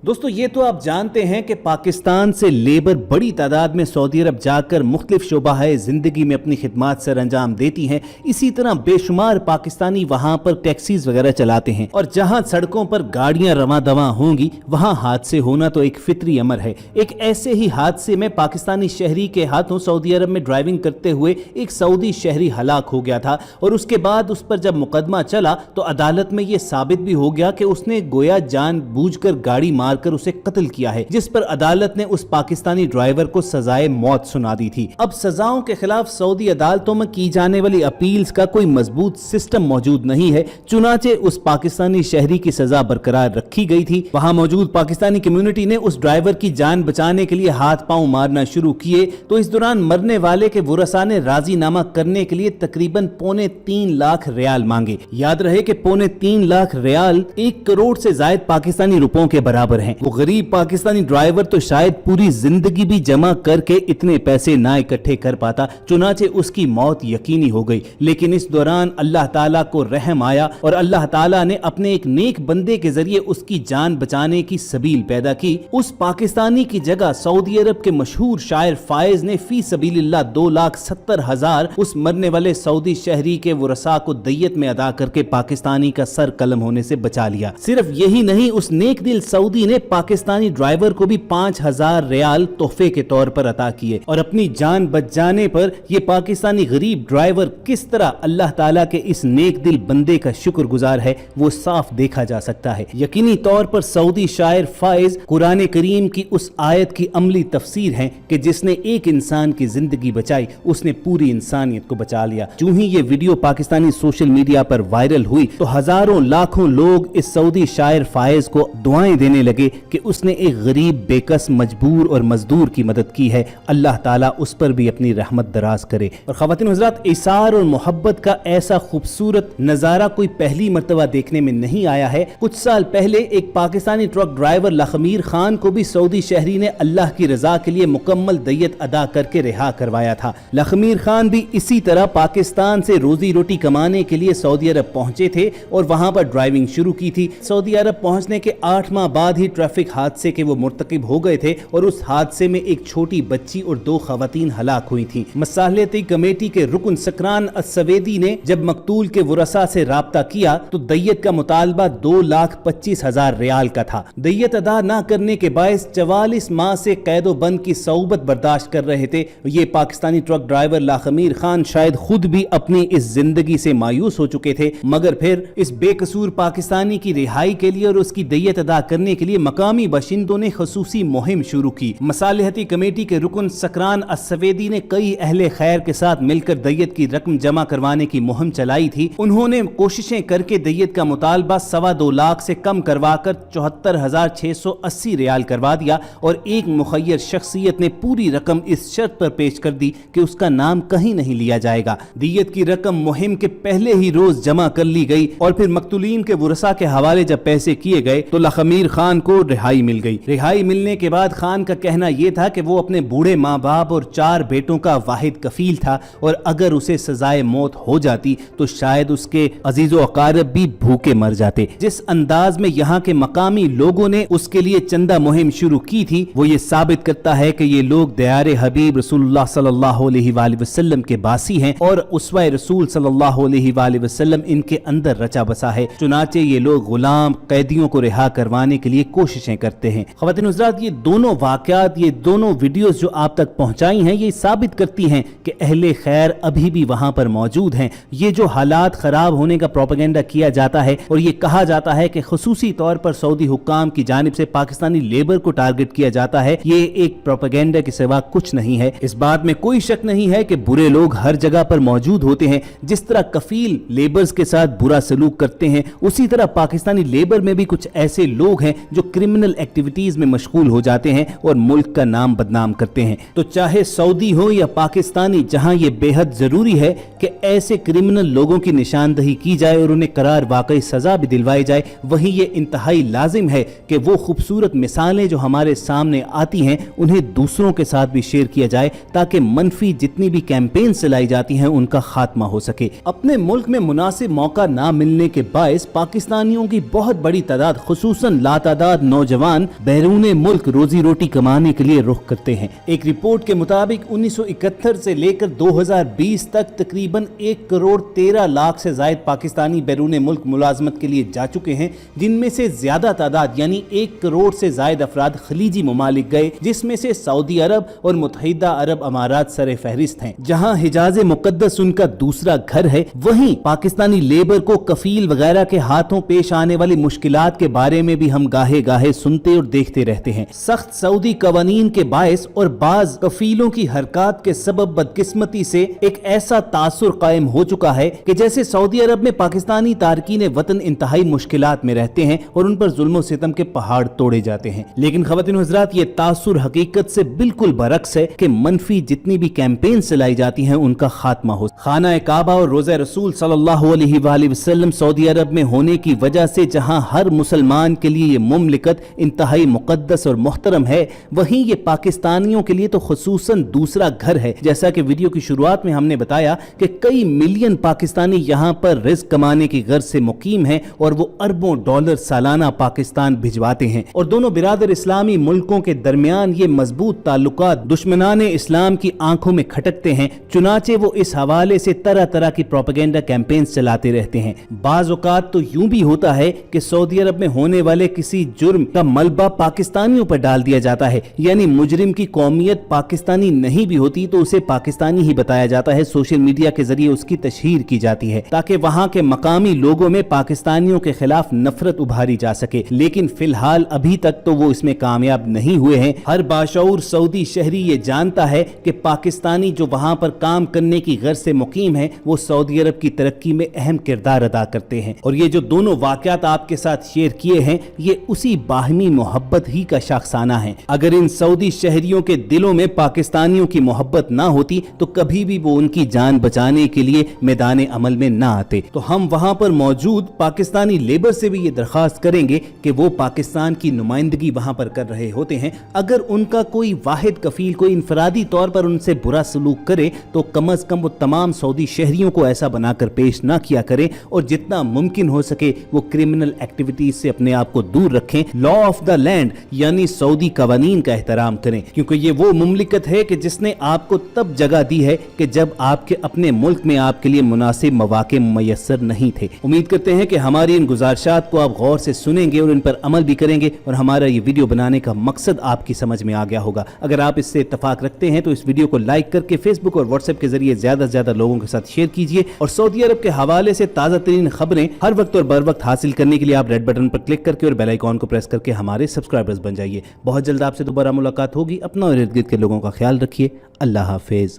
दोस्तों ये तो आप जानते हैं कि पाकिस्तान से लेबर बड़ी तादाद में सऊदी अरब जाकर मुख्तलिफ शोबाए ज़िंदगी में अपनी खिदमात सर अंजाम देती हैं। इसी तरह बेशुमार पाकिस्तानी वहाँ पर टैक्सीज वगैरह चलाते हैं और जहाँ सड़कों पर गाड़ियाँ रवां दवां होंगी वहाँ हादसे होना तो एक फितरी अमर है। एक ऐसे ही हादसे में पाकिस्तानी शहरी के हाथों सऊदी अरब में ड्राइविंग करते हुए एक सऊदी शहरी हलाक हो गया था और उसके बाद उस पर जब मुकदमा चला तो अदालत में यह साबित भी हो गया कि उसने गोया जानबूझकर गाड़ी मारकर उसे कत्ल किया है, जिस पर अदालत ने उस पाकिस्तानी ड्राइवर को सजाए मौत सुना दी थी। अब सजाओं के खिलाफ सऊदी अदालतों में की जाने वाली अपील्स का कोई मजबूत सिस्टम मौजूद नहीं है। चुनाचे उस पाकिस्तानी शहरी की सजा बरकरार रखी गई थी। वहां मौजूद पाकिस्तानी कम्युनिटी ने उस ड्राइवर की जान बचाने के लिए हाथ पांव मारना शुरू किए तो इस दौरान मरने वाले के वुरसा ने राजीनामा करने के लिए तकरीबन 3.25 लाख रियाल मांगे। याद रहे कि 3.25 लाख रियाल 1 करोड़ से ज्यादा पाकिस्तानी रुपयों के बराबर हैं। वो गरीब पाकिस्तानी ड्राइवर तो शायद पूरी जिंदगी भी जमा करके इतने पैसे ना इकट्ठे कर पाता, चुनाचे उसकी मौत यकीनी हो गई। लेकिन इस दौरान अल्लाह ताला को रहम आया और अल्लाह ताला ने अपने एक नेक बंदे के जरिए उसकी जान बचाने की सबील पैदा की। उस पाकिस्तानी की जगह सऊदी अरब के मशहूर शायर फायज ने फी सबीलिल्लाह 2,70,000 उस मरने वाले सऊदी शहरी के वुरसा को दय्यत में अदा करके पाकिस्तानी का सर कलम होने से बचा लिया। सिर्फ यही नहीं, उस नेक दिल सऊदी ने पाकिस्तानी ड्राइवर को भी 5,000 रियाल तोहफे के तौर पर अता किए और अपनी जान बच जाने पर यह पाकिस्तानी गरीब ड्राइवर किस तरह अल्लाह ताला के इस नेक दिल बंदे का शुक्रगुजार है वो साफ देखा जा सकता है। यकीनी तौर पर सऊदी शायर फाइज कुरान करीम की उस आयत की अमली तफसीर है कि जिसने एक इंसान की जिंदगी बचाई उसने पूरी इंसानियत को बचा लिया। जो ही ये वीडियो पाकिस्तानी सोशल मीडिया पर वायरल हुई तो हजारों लाखों लोग इस सऊदी शायर फाइज को दुआएं देने लगे कि उसने एक गरीब बेकस मजबूर और मजदूर की मदद की है। अल्लाह ताला उस पर भी अपनी रहमत दराज करे। और ख़वातीन हज़रात, इसार और मोहब्बत का ऐसा खूबसूरत नज़ारा कोई पहली मर्तबा देखने में नहीं आया है। कुछ साल पहले एक पाकिस्तानी ट्रक ड्राइवर लखमीर खान को भी सऊदी शहरी ने अल्लाह की रजा के लिए मुकम्मल दय्यत अदा करके रिहा करवाया था। लखमीर खान भी इसी तरह पाकिस्तान से रोजी रोटी कमाने के लिए सऊदी अरब पहुंचे थे और वहां पर ड्राइविंग शुरू की थी। सऊदी अरब पहुंचने के 8 माह बाद ही ट्रैफिक हादसे के वो मुर्तकिब हो गए थे और उस हादसे में एक छोटी बच्ची और 2 खवातीन हलाक हुई थी। मसालती कमेटी के रुकन सकरान अस्सवेदी ने जब मकतूल के वुरसा से राब्ता किया तो दय्यत का मुतालबा 2,25,000 रियाल का था। दय्यत अदा न करने के बायस 44 माह से कैदो बंद की सऊबत बर्दाश्त कर रहे थे। ये पाकिस्तानी ट्रक ड्राइवर लखमीर खान शायद खुद भी अपनी इस जिंदगी से मायूस हो चुके थे, मगर फिर इस बेकसूर पाकिस्तानी की रिहाई के लिए और उसकी दय्यत अदा करने के लिए मकामी बाशिंदों ने खसूसी मुहिम शुरू की। मसालहती कमेटी के रुकन सकरान अस्सवेदी ने कई अहले खैर के साथ मिलकर दय्यत की रकम जमा करवाने की मुहिम चलाई थी। उन्होंने कोशिशें करके दय्यत का मुतालबा 2.25 लाख से कम करवाकर 74,680 रियाल करवा दिया और एक मुखय्यर शख्सियत ने पूरी रकम इस शर्त पर पेश कर दी कि उसका नाम कहीं नहीं लिया जाएगा। दय्यत की रकम मुहिम के पहले ही रोज जमा कर ली गई और फिर मकतूलीन के वुरसा के हवाले जब पैसे किए गए तो लखमीर खान को रिहाई मिल गई। रिहाई मिलने के बाद खान का कहना यह था कि वो अपने बूढ़े माँ बाप और 4 बेटों का वाहिद कफील था और अगर उसे सजाए मौत हो जाती तो शायद उसके अजीजो अकारब भी भूखे मर जाते। जिस अंदाज में यहाँ के मकामी लोगों ने उसके लिए चंदा मुहिम शुरू की थी वो ये साबित करता है कि ये लोग दयारे हबीब रसूलुल्लाह सल्लल्लाहु अलैहि वसल्लम के बासी हैं और उसवा रसूल सल्लल्लाहु अलैहि वसल्लम इनके अंदर रचा बसा है। चुनाचे ये लोग गुलाम कैदियों को रिहा करवाने के लिए कोशिशें करते हैं। ख़वातीन हज़रात, ये दोनों वाक़यात, ये दोनों वीडियोस जो आप तक पहुंचाई हैं ये साबित करती हैं कि अहले खैर अभी भी वहां पर मौजूद हैं। ये जो हालात खराब होने का प्रोपेगेंडा किया जाता है और ये कहा जाता है कि खुसूसी तौर पर सऊदी हुक्काम की जानिब से पाकिस्तानी लेबर को टारगेट किया जाता है, ये एक प्रोपेगेंडा के सिवा कुछ नहीं है। इस बात में कोई शक नहीं है कि बुरे लोग हर जगह पर मौजूद होते हैं। जिस तरह कफील लेबर्स के साथ बुरा सलूक करते हैं उसी तरह पाकिस्तानी लेबर में भी कुछ ऐसे लोग हैं जो क्रिमिनल एक्टिविटीज में मशगूल हो जाते हैं और मुल्क का नाम बदनाम करते हैं। तो चाहे सऊदी हो या पाकिस्तानी, जहां यह बेहद जरूरी है कि ऐसे क्रिमिनल लोगों की निशानदही की जाए और उन्हें करार वाकई सजा भी दिलवाई जाए, वहीं ये इंतहाई लाजिम है कि वो खूबसूरत मिसालें जो हमारे सामने आती हैं उन्हें दूसरों के साथ भी शेयर किया जाए ताकि मनफी जितनी भी कैंपेन चलाई जाती हैं उनका खात्मा हो सके। अपने मुल्क में मुनासिब मौका ना मिलने के बायस पाकिस्तानियों की बहुत बड़ी तादाद, खुसूसन लातादाद तादाद नौजवान बैरून मुल्क रोजी रोटी कमाने के लिए रुख करते हैं। एक रिपोर्ट के मुताबिक 1971 से लेकर 2020 तक तकरीबन 1,13,00,000 से जायद पाकिस्तानी बैरून मुल्क मुलाजमत के लिए जा चुके हैं, जिनमें से ज्यादा तादाद यानी 1 करोड़ से जायद अफराद खलीजी ममालिक गए, जिसमें से सऊदी अरब और मुत्तहिदा अरब अमारात सरे फहरिस्त हैं। जहां हिजाज मुकद्दस उनका दूसरा घर है, वहीं पाकिस्तानी लेबर को कफील वगैरह के हाथों पेश आने वाली मुश्किलात के बारे में भी हम गाहे गाहे सुनते और देखते रहते हैं। सख्त सऊदी कवानीन के बायस और बाज कफीलों की हरकत के सबब बदकिस्मती से एक ऐसा तासुर कायम हो चुका है कि जैसे सऊदी अरब में पाकिस्तानी तारकीन वतन इंतहाई मुश्किलात में रहते हैं और उन पर जुल्म सितम के पहाड़ तोड़े जाते हैं। लेकिन खवातीन और हज़रात, ये तासुर हकीकत से बिल्कुल बरक्स है कि मनफी जितनी भी कैंपेन चलाई जाती हैं उनका खात्मा हो। खाना काबा और रोज़ा रसूल सल्लल्लाहु अलैहि वसल्लम सऊदी अरब में होने की वजह से जहां हर मुसलमान के लिए ये मुमलिकत इंतहाई मुकद्दस और मुहतरम है, वहीं ये पाकिस्तानियों के लिए तो खुसूसन दूसरा घर है। जैसा कि वीडियो की शुरुआत में हमने बताया कि कई मिलियन पाकिस्तानी यहाँ पर रिज़्क कमाने की गर्ज से मुकीम हैं और वो अरबों डॉलर सालाना पाकिस्तान भिजवाते हैं। और दोनों बिरादर इस्लामी मुल्कों के दरमियान ये मजबूत ताल्लुकात दुश्मनाने इस्लाम की आंखों में खटकते हैं। चुनाचे वो इस हवाले से तरह तरह की प्रोपेगेंडा कैंपेन्स चलाते रहते हैं। बाज़ औक़ात तो यूं भी होता है कि सऊदी अरब में होने वाले किसी जुर्म का मलबा पाकिस्तानियों पर डाल दिया जाता है, यानी मुजरिम की कौमियत पाकिस्तानी नहीं भी होती तो उसे पाकिस्तानी ही बताया जाता है। सोशल मीडिया के जरिए उसकी तशहीर की जाती है ताकि वहां के मकामी लोगों में पाकिस्तानियों के खिलाफ नफरत उभारी जा सके। लेकिन फिलहाल अभी तक तो वो इसमें कामयाब नहीं हुए हैं। हर बाशऊर सऊदी शहरी ये जानता है कि पाकिस्तानी जो वहां पर काम करने की गर्ज से मुकीम है वो सऊदी अरब की तरक्की में अहम किरदार अदा करते हैं। और ये जो दोनों वाकयात आपके साथ शेयर किए हैं ये उसी बाहमी मोहब्बत ही का शाखसाना है। अगर इन सऊदी शहरियों के दिलों में पाकिस्तानियों की मोहब्बत ना होती तो कभी भी वो उनकी जान बचाने के लिए मैदान अमल में ना आते। तो हम वहां पर मौजूद पाकिस्तानी लेबर से भी ये दरखास्त करेंगे कि वो पाकिस्तान की नुमाइंदगी वहां पर कर रहे होते हैं। अगर उनका कोई वाहिद कफील कोई इंफरादी तौर पर उनसे बुरा सलूक करे तो कम अज कम वो तमाम सऊदी शहरियों को ऐसा बनाकर पेश ना किया करे और जितना मुमकिन हो सके वो क्रिमिनल एक्टिविटीज से अपने आप को दूर रखें। लॉ ऑफ द लैंड यानी सऊदी कवानीन का एहतराम करें, क्योंकि ये वो मुमलिकत है कि जिसने आपको तब जगह दी है कि जब आपके अपने मुल्क में आपके लिए मुनासिब मौके मुयस्सर नहीं थे। उम्मीद करते हैं कि हमारी इन गुजारिशात को आप गौर से सुनेंगे और इन पर अमल भी करेंगे और हमारा ये वीडियो बनाने का मकसद आपकी समझ में आ गया होगा। अगर आप इससे इत्तफाक रखते हैं तो इस वीडियो को लाइक करके फेसबुक और व्हाट्सएप के जरिए ज्यादा से ज्यादा लोगों के साथ शेयर कीजिए। और सऊदी अरब के हवाले से ताज़ा तरीन खबरें हर वक्त और बर वक्त हासिल करने के लिए आप रेड बटन पर क्लिक करके और बेल आइकॉन को प्रेस करके हमारे सब्सक्राइबर्स बन जाइए। बहुत जल्द आपसे दोबारा मुलाकात होगी। अपना और इर्द गिर्द के लोगों का ख्याल रखिए। अल्लाह हाफिज।